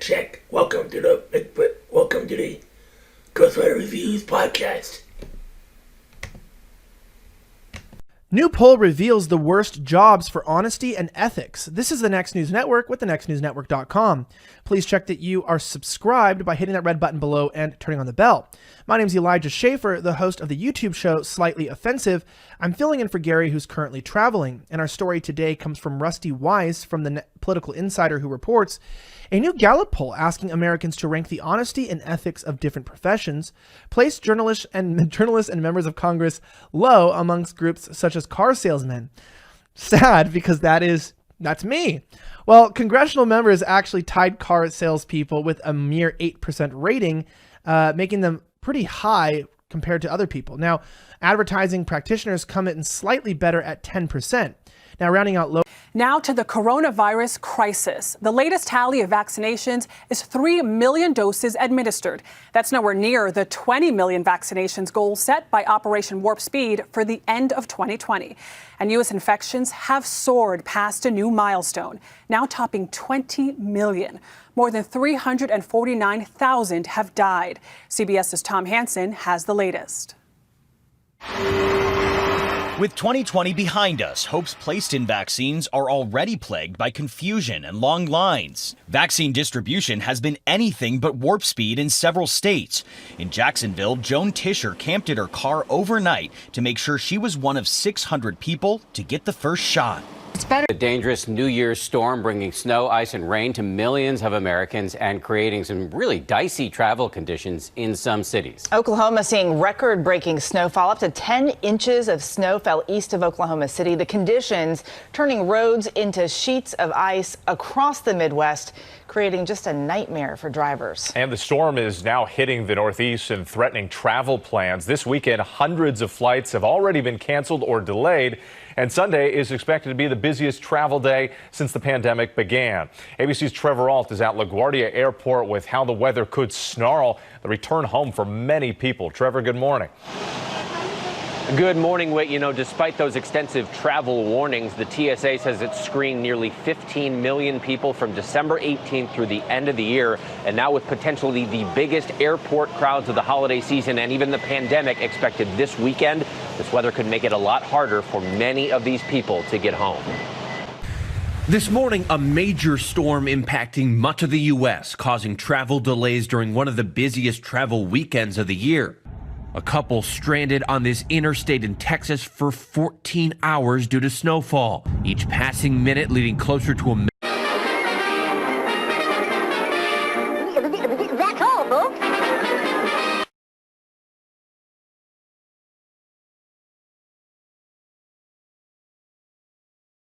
check. Welcome to the Ghostwriter Reviews podcast. New poll reveals the worst jobs for honesty and ethics. This is the Next News Network with thenextnewsnetwork.com. Please check that you are subscribed by hitting that red button below and turning on the bell. My name is Elijah Schaefer, the host of the YouTube show Slightly Offensive. I'm filling in for Gary, who's currently traveling, and our story today comes from Rusty Weiss from the Political Insider, who reports a new Gallup poll asking Americans to rank the honesty and ethics of different professions placed journalists and members of Congress low amongst groups such as car salesmen. Sad, because that's me. Well, congressional members actually tied car salespeople with a mere 8% rating, making them pretty high compared to other people. Now, advertising practitioners come in slightly better at 10%. Now, rounding out low. Now to the coronavirus crisis. The latest tally of vaccinations is 3 million doses administered. That's nowhere near the 20 million vaccinations goal set by Operation Warp Speed for the end of 2020. And U.S. infections have soared past a new milestone, now topping 20 million. More than 349,000 have died. CBS's Tom Hansen has the latest. With 2020 behind us, hopes placed in vaccines are already plagued by confusion and long lines. Vaccine distribution has been anything but warp speed in several states. In Jacksonville, Joan Tischer camped at her car overnight to make sure she was one of 600 people to get the first shot. It's better. A dangerous New Year's storm bringing snow, ice, and rain to millions of Americans and creating some really dicey travel conditions in some cities. Oklahoma seeing record-breaking snowfall. Up to 10 inches of snow fell east of Oklahoma City. The conditions turning roads into sheets of ice across the Midwest, creating just a nightmare for drivers. And the storm is now hitting the Northeast and threatening travel plans. This weekend, hundreds of flights have already been canceled or delayed. And Sunday is expected to be the busiest travel day since the pandemic began. ABC's Trevor Ault is at LaGuardia Airport with how the weather could snarl the return home for many people. Trevor, good morning. Good morning, Whit. You know, despite those extensive travel warnings, the TSA says it screened nearly 15 million people from December 18th through the end of the year. And now with potentially the biggest airport crowds of the holiday season and even the pandemic expected this weekend, this weather could make it a lot harder for many of these people to get home. This morning, a major storm impacting much of the U.S., causing travel delays during one of the busiest travel weekends of the year. A couple stranded on this interstate in Texas for 14 hours due to snowfall, each passing minute leading closer to a... That's all, folks.